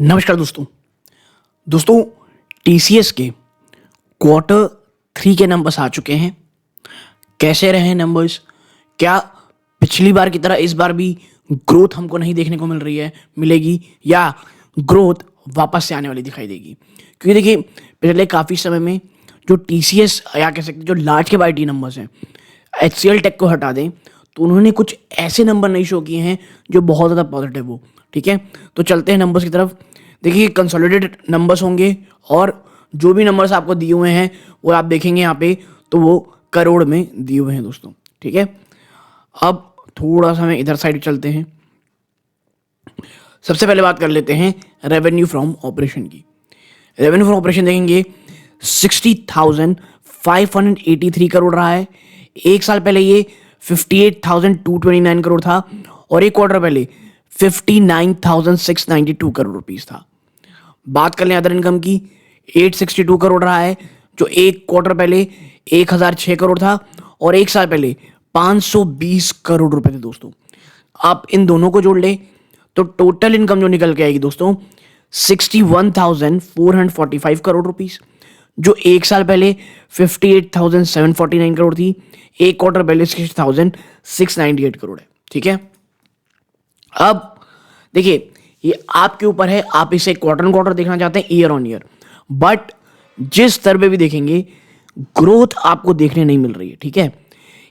नमस्कार दोस्तों। दोस्तों, टीसीएस के क्वार्टर 3 के नंबर्स आ चुके हैं। कैसे रहे नंबर्स? क्या पिछली बार की तरह इस बार भी ग्रोथ हमको नहीं देखने को मिलेगी या ग्रोथ वापस से आने वाली दिखाई देगी? क्योंकि देखिए, पिछले काफ़ी समय में जो टीसीएस या कह सकते हैं जो लार्ज के बाई नंबर्स हैं, एचसीएल टेक को हटा दें तो उन्होंने कुछ ऐसे नंबर नहीं शो किए हैं जो बहुत ज़्यादा पॉजिटिव हो। ठीक है, तो चलते हैं नंबर्स की तरफ। देखिए, कंसोलिडेटेड नंबर्स होंगे और जो भी नंबर्स आपको दिए हुए हैं वो आप देखेंगे यहाँ पे तो वो करोड़ में दिए हुए हैं दोस्तों। ठीक है, अब थोड़ा सा मैं इधर साइड चलते हैं। सबसे पहले बात कर लेते हैं रेवेन्यू फ्रॉम ऑपरेशन की। रेवेन्यू फ्रॉम ऑपरेशन देखेंगे 60,583 करोड़ रहा है। एक साल पहले ये 58,229 करोड़ था और एक क्वार्टर पहले 59,692 करोड़ रुपीस था। बात कर लें अदर इनकम की, 862 करोड़ रहा है जो एक क्वार्टर पहले 1,006 करोड़ था और एक साल पहले 520 करोड़ रुपए थे दोस्तों। आप इन दोनों को जोड़ लें तो टोटल इनकम जो निकल के आएगी दोस्तों 61,445 करोड़ रुपीस, जो एक साल पहले 58,749 करोड़ थी, एक क्वार्टर पहले 60,698 करोड़ है। ठीक है, अब देखिए, ये आपके ऊपर है, आप इसे क्वार्टर ऑन क्वार्टर देखना चाहते हैं, ईयर ऑन ईयर, बट जिस स्तर पे भी देखेंगे ग्रोथ आपको देखने नहीं मिल रही है। ठीक है,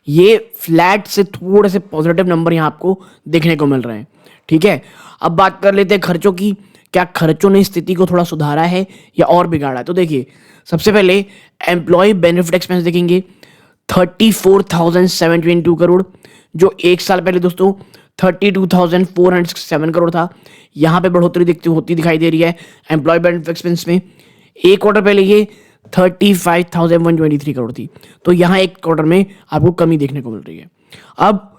ये फ्लैट से थोड़े से पॉजिटिव नंबर यहां आपको देखने को मिल रहे हैं। ठीक है, अब बात कर लेते हैं खर्चों की। क्या खर्चों ने स्थिति को थोड़ा सुधारा है या और बिगाड़ा है? तो देखिए, सबसे पहले एम्प्लॉय बेनिफिट एक्सपेंस देखेंगे 34,722 करोड़, जो एक साल पहले दोस्तों 32,467 करोड़ था। यहां पे बढ़ोतरी दिखती होती दिखाई दे रही है एम्प्लॉय बेनिफिट एक्सपेंस में। एक क्वार्टर पहले ये 35,123 करोड़ थी, तो यहां एक क्वार्टर में आपको कमी देखने को मिल रही है। अब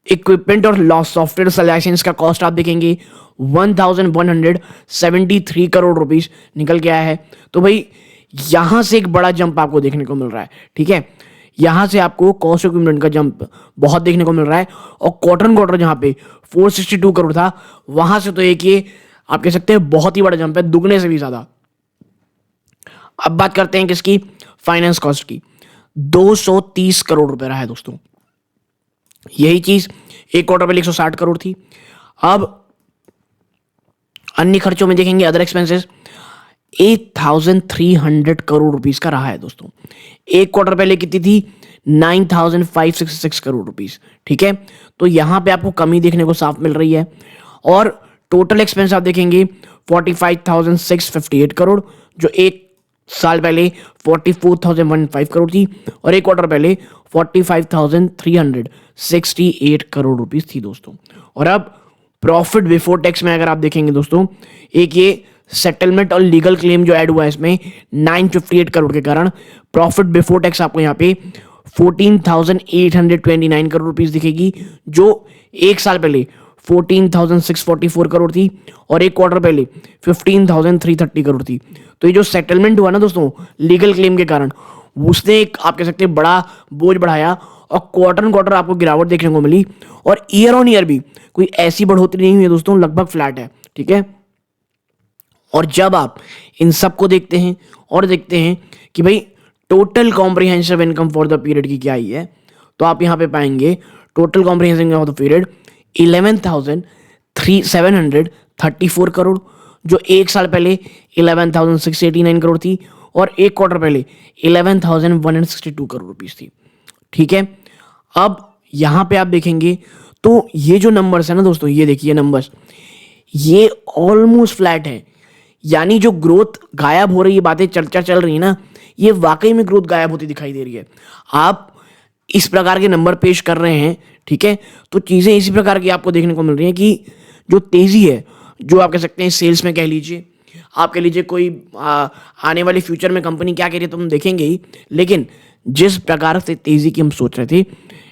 इक्विपमेंट और लॉस सॉफ्टवेयर लाइसेंस का कॉस्ट आप देखेंगे 1,173 करोड़ रुपीस निकल के आया है। तो भाई यहां से एक बड़ा जंप आपको देखने को मिल रहा है। ठीक है, यहां से आपको कॉस्ट इक्विपमेंट का जंप बहुत देखने को मिल रहा है और क्वार्टर जहां पे 462 करोड़ था वहां से तो एक ये आप कह सकते हैं बहुत ही बड़ा जंप है, दुगने से भी ज्यादा। अब बात करते हैं किसकी? फाइनेंस कॉस्ट की। 230 करोड़ रुपए रहा है दोस्तों। यही चीज एक क्वार्टर पहले 160 करोड़ थी। अब अन्य खर्चों में देखेंगे अदर एक्सपेंसेस 8,300 करोड़ रुपीस का रहा है दोस्तों। एक क्वार्टर पहले कितनी थी? 9,566 करोड़ रुपीस। ठीक है, तो यहां पे आपको कमी देखने को साफ मिल रही है। और टोटल एक्सपेंस आप देखेंगे 45,658 करोड़, जो एक साल पहले 44,105 करोड़ थी और एक क्वार्टर पहले 45,368 करोड़ रुपीस थी दोस्तों। और अब प्रॉफिट बिफोर टैक्स में अगर आप देखेंगे दोस्तों, एक ये सेटलमेंट और लीगल क्लेम जो ऐड हुआ है इसमें 958 करोड़ के कारण प्रॉफिट बिफोर टैक्स आपको यहाँ पे 14,829 करोड़ रुपीस दिखेगी, जो एक साल पहले 14,644 करोड़ थी और एक क्वार्टर पहले 15,330 करोड़ थी। तो ये जो सेटलमेंट हुआ ना दोस्तों लीगल क्लेम के कारण, उसने एक आप कह सकते हैं बड़ा बोझ बढ़ाया और क्वार्टर आपको गिरावट देखने को मिली। और ईयर ऑन ईयर भी कोई ऐसी बढ़ोतरी नहीं हुई है दोस्तों, लगभग फ्लैट है। ठीक है, और जब आप इन सब को देखते हैं और देखते हैं कि भाई total comprehensive income for the period की क्या ही है, तो आप यहां पे पाएंगे total comprehensive income for the period 11,734 crore, जो एक साल पहले 11,689 करोड़ थी और एक क्वार्टर पहले 11,162 करोड़ रुपीस थी। ठीक है, अब यहां पे आप देखेंगे तो ये जो नंबर्स है ना दोस्तों, ये देखिए नंबर्स, ये ऑलमोस्ट फ्लैट है। यानी जो ग्रोथ गायब हो रही है, बातें चर्चा चल रही है ना, ये वाकई में ग्रोथ गायब होती दिखाई दे रही है। आप इस प्रकार के नंबर पेश कर रहे हैं, ठीक है, तो चीजें इसी प्रकार की आपको देखने को मिल रही है कि जो तेजी है, जो आप कह सकते हैं सेल्स में कह लीजिए, आप कह लीजिए कोई आने वाले फ्यूचर में कंपनी क्या कह रही है तो हम देखेंगे ही, लेकिन जिस प्रकार से तेजी की हम सोच रहे थे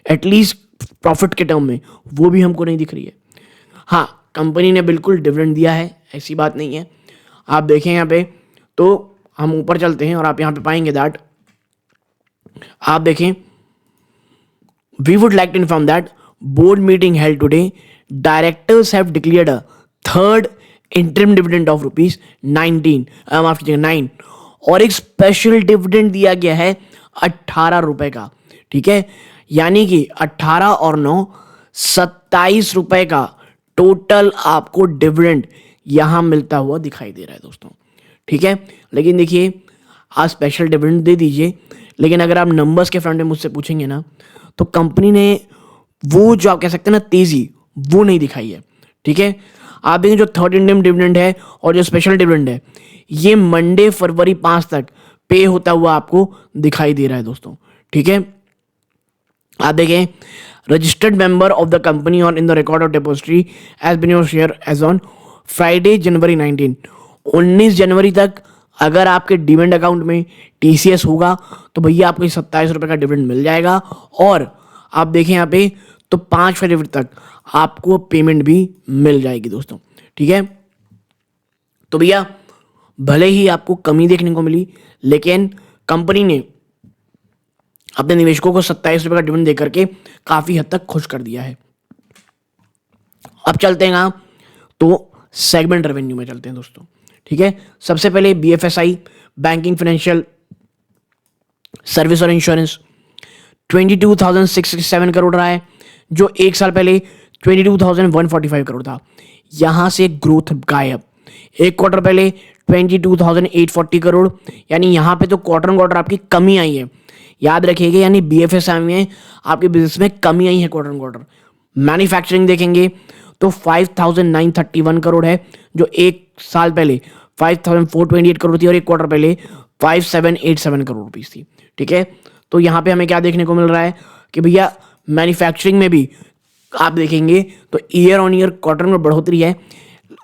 एटलीस्ट प्रॉफिट के टर्म में, वो भी हमको नहीं दिख रही है। हाँ, कंपनी ने बिल्कुल डिविडेंड दिया है, ऐसी बात नहीं है। आप देखें यहाँ पे तो हम ऊपर चलते हैं और आप यहाँ पे पाएंगे दैट, आप देखें, we would like to inform that board meeting held today, directors have declared a third interim dividend of rupees 19, माफ कीजिएगा 9, और एक स्पेशल डिविडेंड दिया गया है 18 रुपए का। ठीक है, यानी कि 18 और 9 27 रुपए का टोटल आपको डिविडेंड यहां मिलता हुआ दिखाई दे रहा है दोस्तों। ठीक है, लेकिन देखिए आप स्पेशल डिविडेंड दे दीजिए, लेकिन अगर आप नंबर्स के फ्रंट में मुझसे पूछेंगे ना, तो कंपनी ने वो जो आप कह सकते हैं ना तेजी, वो नहीं दिखाई है। ठीक है, आप देखें जो थर्ड इंडियन डिविडेंड है और जो स्पेशल डिविडेंड है, ये मंडे फरवरी 5 तक पे होता हुआ आपको दिखाई दे रहा है दोस्तों। ठीक है, आप देखें registered member of the company और in the record of depository as been your share as on Friday January 19 जनवरी तक अगर आपके डिविडेंड अकाउंट में टीसीएस होगा तो भैया आपको 27 रुपए का डिविडेंड मिल जाएगा। और आप देखें यहाँ पे तो 5 फरवरी तक आपको पेमेंट भी मिल जाएगी दोस्तों। ठीक है, तो भैया भले ही आपको कमी देखने को मिली, लेकिन कंपनी ने अपने निवेशकों को 27 रुपए का डिविडेंड देकर के काफी हद तक खुश कर दिया है। अब चलते हैं ना तो सेगमेंट रेवेन्यू में चलते हैं दोस्तों। ठीक है, सबसे पहले बीएफएसआई बैंकिंग फाइनेंशियल सर्विस और इंश्योरेंस 22,667 करोड़ रहा है, जो एक साल पहले 22,145 करोड़ था। यहां से ग्रोथ गायब। एक क्वार्टर पहले 22,840 करोड़, यानी यहां पे तो क्वार्टर क्वार्टर आपकी कमी आई है। याद रखिएगा, यानी बीएफएसआई में आपके बिजनेस में कमी आई है क्वार्टर क्वार्टर। मैन्युफैक्चरिंग देखेंगे तो 5,931 करोड़ है, जो एक साल पहले 5,428 करोड़ थी और एक क्वार्टर पहले 5,787 करोड़ रुपीस थी। ठीक है, तो यहां पे हमें क्या देखने को मिल रहा है कि भैया मैन्युफैक्चरिंग में भी आप देखेंगे तो ईयर ऑन ईयर क्वार्टर में बढ़ोतरी है,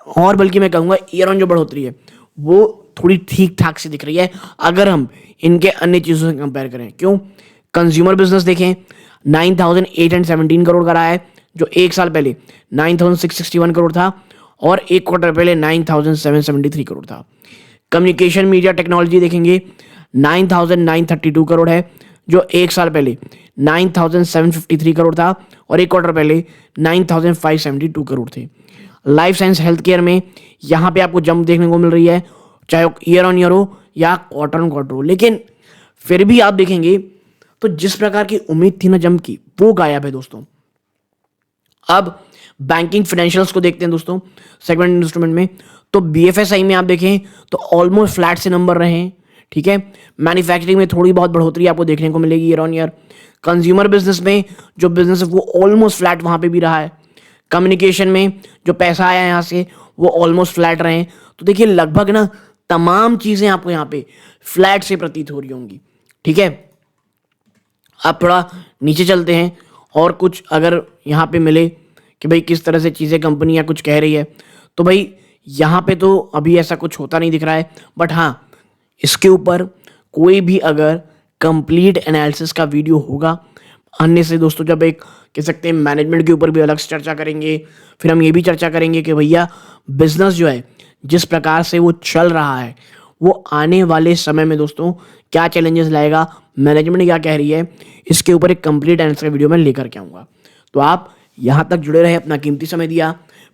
और बल्कि मैं कहूंगा ईयर ऑन जो बढ़ोतरी है वो थोड़ी ठीक ठाक से दिख रही है अगर हम इनके अन्य चीजों से कंपेयर करें। क्यों? कंज्यूमर बिजनेस देखें 9,817 करोड़ का रहा है, जो एक साल पहले 9,661 करोड़ था और एक क्वार्टर पहले 9,773 करोड़ था। कम्युनिकेशन मीडिया टेक्नोलॉजी देखेंगे 9,932 करोड़ है, जो एक साल पहले 9,753 करोड़ था और एक क्वार्टर पहले 9,572 करोड़ थे। लाइफ साइंस हेल्थ केयर में यहां पे आपको जंप देखने को मिल रही है, चाहे ईयर ऑन ईयर हो या क्वार्टर ऑन क्वार्टर हो, लेकिन फिर भी आप देखेंगे तो जिस प्रकार की उम्मीद थी ना जंप की, वो गायब है दोस्तों। अब बैंकिंग फाइनेंशियल्स को देखते हैं दोस्तों सेगमेंट इंस्ट्रूमेंट में, तो बीएफएसआई में आप देखें तो ऑलमोस्ट फ्लैट से नंबर रहे हैं। ठीक है, मैन्युफैक्चरिंग में थोड़ी बहुत बढ़ोतरी आपको देखने को मिलेगी year on year. Consumer business में जो बिजनेस है वो ऑलमोस्ट फ्लैट वहां पे भी रहा है। कम्युनिकेशन में जो पैसा आया यहां से वो ऑलमोस्ट फ्लैट रहे। तो देखिए लगभग ना तमाम चीजें आपको यहाँ पे फ्लैट से प्रतीत हो रही होंगी। ठीक है, आप थोड़ा नीचे चलते हैं और कुछ अगर यहाँ पे मिले कि भाई किस तरह से चीज़ें कंपनी या कुछ कह रही है, तो भाई यहाँ पे तो अभी ऐसा कुछ होता नहीं दिख रहा है। बट हाँ, इसके ऊपर कोई भी अगर कंप्लीट एनालिसिस का वीडियो होगा अन्य से दोस्तों, जब एक कह सकते हैं मैनेजमेंट के ऊपर भी अलग से चर्चा करेंगे, फिर हम ये भी चर्चा करेंगे कि भैया बिजनेस जो है जिस प्रकार से वो चल रहा है वो आने वाले समय में दोस्तों क्या चैलेंजेस लाएगा, मैनेजमेंट क्या कह रही है, इसके ऊपर एक कंप्लीट आंसर वीडियो मैं लेकर के आऊँगा। तो आप यहाँ तक जुड़े रहे, अपना कीमती समय दिया,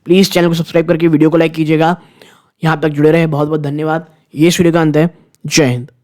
प्लीज़ चैनल को सब्सक्राइब करके वीडियो को लाइक कीजिएगा। यहाँ तक जुड़े रहे, बहुत बहुत धन्यवाद। ये वीडियो का अंत है। जय हिंद।